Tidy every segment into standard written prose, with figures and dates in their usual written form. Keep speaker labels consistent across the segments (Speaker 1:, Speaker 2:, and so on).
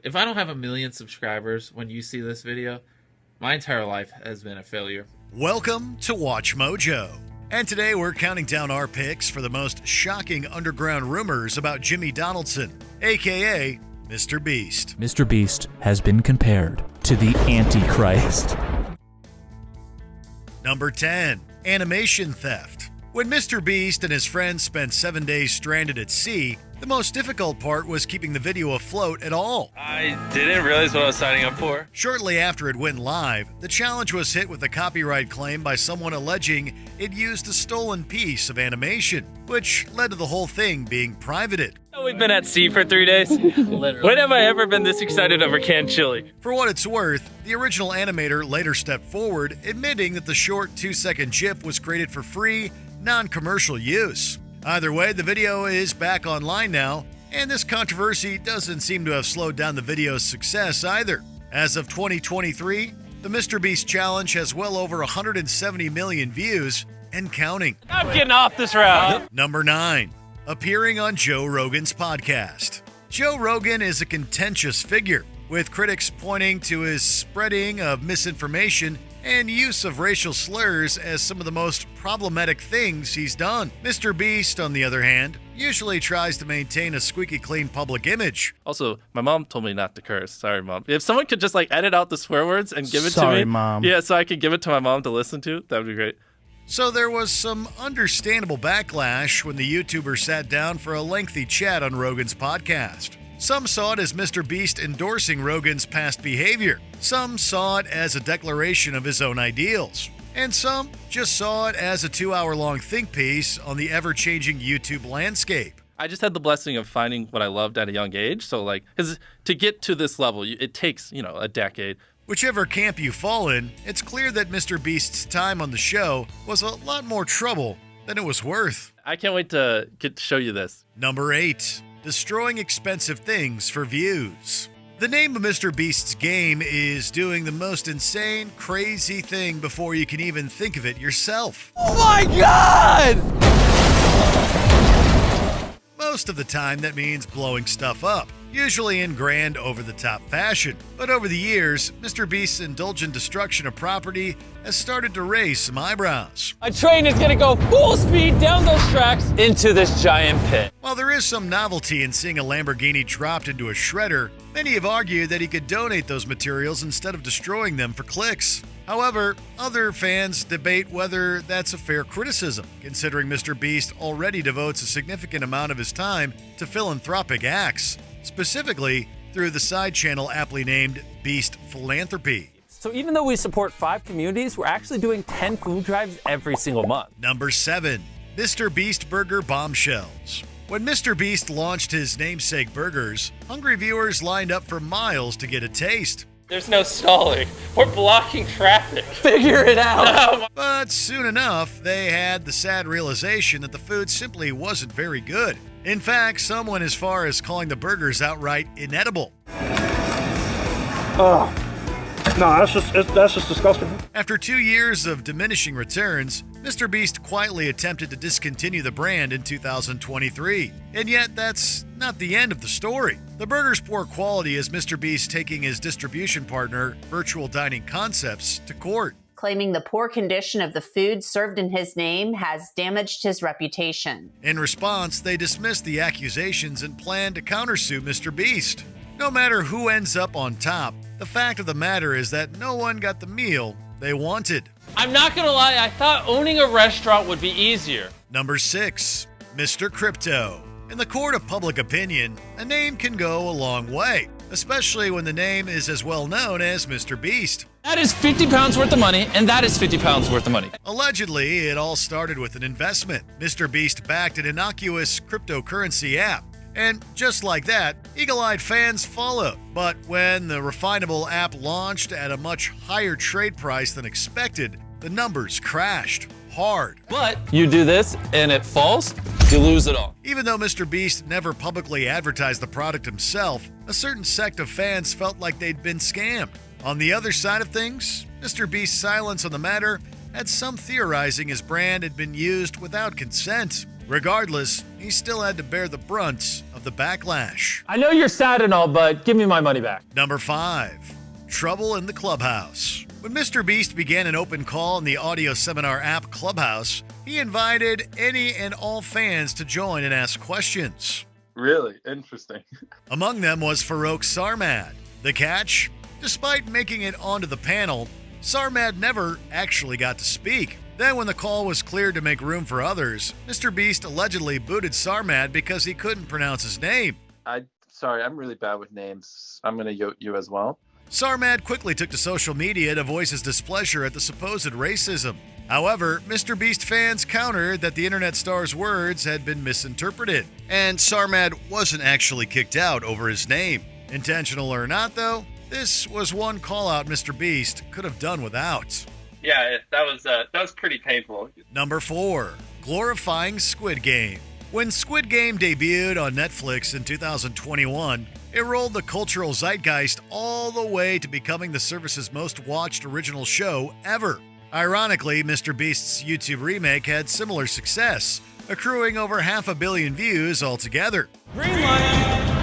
Speaker 1: If I don't have 1 million subscribers when you see this video, my entire life has been a failure.
Speaker 2: Welcome to Watch Mojo. And today we're counting down our picks for the most shocking underground rumors about Jimmy Donaldson, aka MrBeast.
Speaker 3: MrBeast has been compared to the Antichrist.
Speaker 2: Number 10. Animation theft. When MrBeast and his friends spent 7 days stranded at sea, the most difficult part was keeping the video afloat at all.
Speaker 4: I didn't realize what I was signing up for.
Speaker 2: Shortly after it went live, the challenge was hit with a copyright claim by someone alleging it used a stolen piece of animation, which led to the whole thing being privated.
Speaker 4: We've been at sea for 3 days. Literally. When have I ever been this excited over canned chili?
Speaker 2: For what it's worth, the original animator later stepped forward, admitting that the short 2-second GIF was created for free, non-commercial use. Either way, the video is back online now, and this controversy doesn't seem to have slowed down the video's success either. As of 2023, the MrBeast challenge has well over 170 million views and counting.
Speaker 4: I'm getting off this route.
Speaker 2: Number 9. Appearing on Joe Rogan's podcast. Joe Rogan is a contentious figure, with critics pointing to his spreading of misinformation and use of racial slurs as some of the most problematic things he's done. MrBeast, on the other hand, usually tries to maintain a squeaky clean public image.
Speaker 4: Also, my mom told me not to curse. Sorry, Mom. If someone could just edit out the swear words and give it to me.
Speaker 3: Sorry, Mom.
Speaker 4: Yeah, so I could give it to my mom to listen to. That would be great.
Speaker 2: So there was some understandable backlash when the YouTuber sat down for a lengthy chat on Rogan's podcast. Some saw it as MrBeast endorsing Rogan's past behavior. Some saw it as a declaration of his own ideals. And some just saw it as a 2-hour-long think piece on the ever-changing YouTube landscape.
Speaker 4: I just had the blessing of finding what I loved at a young age. So, to get to this level, it takes, a decade.
Speaker 2: Whichever camp you fall in, it's clear that MrBeast's time on the show was a lot more trouble than it was worth.
Speaker 4: I can't wait to get to show you this.
Speaker 2: Number 8. Destroying expensive things for views. The name of MrBeast's game is doing the most insane, crazy thing before you can even think of it yourself.
Speaker 3: Oh my God!
Speaker 2: Most of the time, that means blowing stuff up, usually in grand, over-the-top fashion. But over the years, MrBeast's indulgent destruction of property has started to raise some eyebrows.
Speaker 5: A train is gonna go full speed down those tracks into this giant pit.
Speaker 2: While there is some novelty in seeing a Lamborghini dropped into a shredder, many have argued that he could donate those materials instead of destroying them for clicks. However, other fans debate whether that's a fair criticism, considering MrBeast already devotes a significant amount of his time to philanthropic acts, specifically through the side channel aptly named Beast Philanthropy.
Speaker 5: So even though we support 5 communities, we're actually doing 10 food drives every single month.
Speaker 2: Number 7. MrBeast Burger Bombshells. When MrBeast launched his namesake burgers, hungry viewers lined up for miles to get a taste.
Speaker 4: There's no stalling. We're blocking traffic.
Speaker 5: Figure it out.
Speaker 2: But soon enough, they had the sad realization that the food simply wasn't very good. In fact, some went as far as calling the burgers outright inedible.
Speaker 6: Oh, no, that's just disgusting.
Speaker 2: After 2 years of diminishing returns, MrBeast quietly attempted to discontinue the brand in 2023. And yet, that's not the end of the story. The burger's poor quality has MrBeast taking his distribution partner, Virtual Dining Concepts, to court,
Speaker 7: claiming the poor condition of the food served in his name has damaged his reputation.
Speaker 2: In response, they dismissed the accusations and plan to countersue MrBeast. No matter who ends up on top, the fact of the matter is that no one got the meal they wanted.
Speaker 4: I'm not gonna lie, I thought owning a restaurant would be easier.
Speaker 2: Number 6. Mr. Crypto. In the court of public opinion, a name can go a long way, especially when the name is as well known as MrBeast.
Speaker 5: That is 50 pounds worth of money, and that is 50 pounds worth of money.
Speaker 2: Allegedly, it all started with an investment. MrBeast backed an innocuous cryptocurrency app. And just like that, eagle-eyed fans followed. But when the refinable app launched at a much higher trade price than expected, the numbers crashed hard.
Speaker 5: But you do this, and it falls, you lose it all.
Speaker 2: Even though MrBeast never publicly advertised the product himself, a certain sect of fans felt like they'd been scammed. On the other side of things, MrBeast's silence on the matter had some theorizing his brand had been used without consent. Regardless, he still had to bear the brunt of the backlash.
Speaker 5: I know you're sad and all, but give me my money back.
Speaker 2: Number 5. Trouble in the Clubhouse. When MrBeast began an open call in the audio seminar app Clubhouse, he invited any and all fans to join and ask questions.
Speaker 4: Really interesting.
Speaker 2: Among them was Farouk Sarmad. The catch? Despite making it onto the panel, Sarmad never actually got to speak. Then when the call was cleared to make room for others, MrBeast allegedly booted Sarmad because he couldn't pronounce his name.
Speaker 4: Sorry, I'm really bad with names. I'm going to yote you as well.
Speaker 2: Sarmad quickly took to social media to voice his displeasure at the supposed racism. However, MrBeast fans countered that the internet star's words had been misinterpreted, and Sarmad wasn't actually kicked out over his name. Intentional or not, though, this was one call-out MrBeast could have done without.
Speaker 4: Yeah, that was pretty painful.
Speaker 2: Number 4. Glorifying Squid Game. When Squid Game debuted on Netflix in 2021, it rolled the cultural zeitgeist all the way to becoming the service's most watched original show ever. Ironically, MrBeast's YouTube remake had similar success, accruing over 500 million views altogether.
Speaker 5: Green light.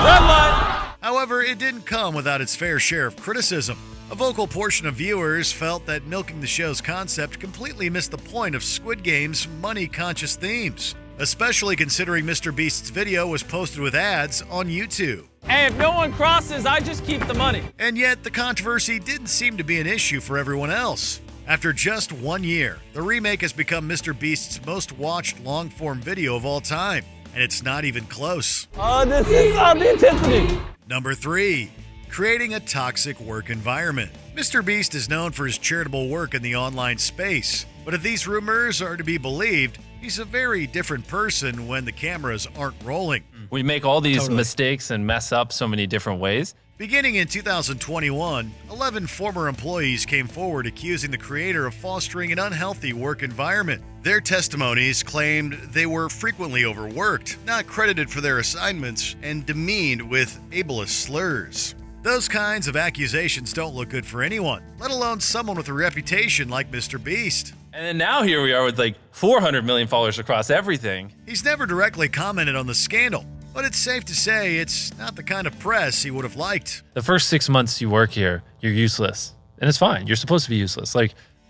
Speaker 5: Red light.
Speaker 2: However, it didn't come without its fair share of criticism. A vocal portion of viewers felt that milking the show's concept completely missed the point of Squid Game's money-conscious themes, especially considering MrBeast's video was posted with ads on YouTube.
Speaker 5: Hey, if no one crosses, I just keep the money.
Speaker 2: And yet, the controversy didn't seem to be an issue for everyone else. After just 1 year, the remake has become MrBeast's most watched long-form video of all time, and it's not even close.
Speaker 5: Oh, this is the intensity.
Speaker 2: Number 3. Creating a toxic work environment. MrBeast is known for his charitable work in the online space, but if these rumors are to be believed, he's a very different person when the cameras aren't rolling.
Speaker 3: We make all these mistakes and mess up so many different ways.
Speaker 2: Beginning in 2021, 11 former employees came forward accusing the creator of fostering an unhealthy work environment. Their testimonies claimed they were frequently overworked, not credited for their assignments, and demeaned with ableist slurs. Those kinds of accusations don't look good for anyone, let alone someone with a reputation like MrBeast.
Speaker 3: And then now here we are with like 400 million followers across everything.
Speaker 2: He's never directly commented on the scandal, but it's safe to say it's not the kind of press he would have liked.
Speaker 3: The first 6 months you work here, you're useless. And it's fine. You're supposed to be useless.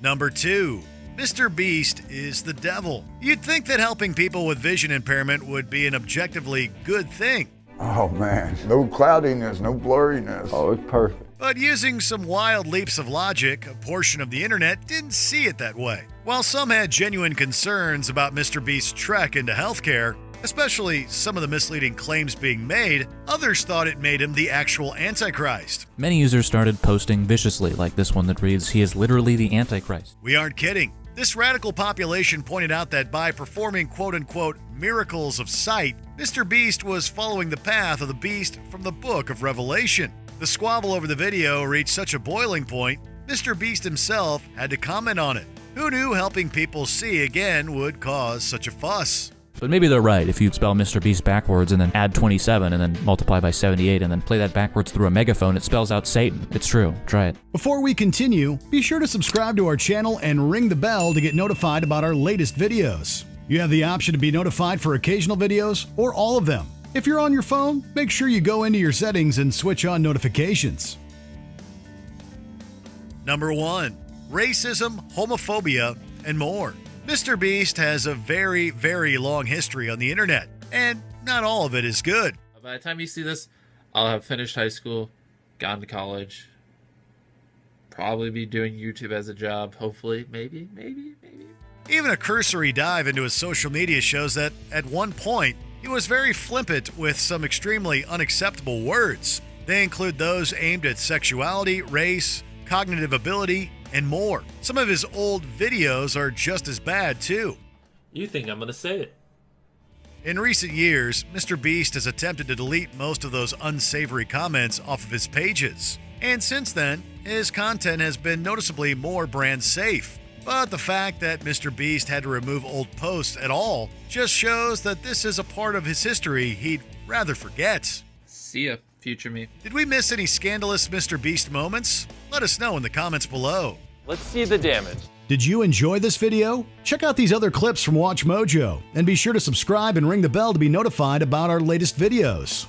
Speaker 2: Number 2. MrBeast is the devil. You'd think that helping people with vision impairment would be an objectively good thing.
Speaker 8: Oh man, no cloudiness, no blurriness. Oh, it's perfect.
Speaker 2: But using some wild leaps of logic, a portion of the internet didn't see it that way. While some had genuine concerns about MrBeast's trek into healthcare, especially some of the misleading claims being made, others thought it made him the actual Antichrist.
Speaker 3: Many users started posting viciously, like this one that reads, "He is literally the Antichrist."
Speaker 2: We aren't kidding. This radical population pointed out that by performing quote-unquote miracles of sight, MrBeast was following the path of the beast from the book of Revelation. The squabble over the video reached such a boiling point, MrBeast himself had to comment on it. Who knew helping people see again would cause such a fuss?
Speaker 3: But maybe they're right. If you spell MrBeast backwards and then add 27 and then multiply by 78 and then play that backwards through a megaphone, it spells out Satan. It's true. Try it.
Speaker 9: Before we continue, be sure to subscribe to our channel and ring the bell to get notified about our latest videos. You have the option to be notified for occasional videos or all of them. If you're on your phone, make sure you go into your settings and switch on notifications.
Speaker 2: Number 1. Racism, homophobia, and more. MrBeast has a very, very long history on the internet, and not all of it is good.
Speaker 1: By the time you see this, I'll have finished high school, gone to college, probably be doing YouTube as a job, hopefully, maybe.
Speaker 2: Even a cursory dive into his social media shows that, at one point, he was very flippant with some extremely unacceptable words. They include those aimed at sexuality, race, cognitive ability, and more. Some of his old videos are just as bad, too.
Speaker 3: You think I'm going to say it.
Speaker 2: In recent years, MrBeast has attempted to delete most of those unsavory comments off of his pages. And since then, his content has been noticeably more brand safe. But the fact that MrBeast had to remove old posts at all just shows that this is a part of his history he'd rather forget.
Speaker 1: See ya, future me.
Speaker 2: Did we miss any scandalous MrBeast moments? Let us know in the comments below.
Speaker 5: Let's see the damage.
Speaker 9: Did you enjoy this video? Check out these other clips from WatchMojo and be sure to subscribe and ring the bell to be notified about our latest videos.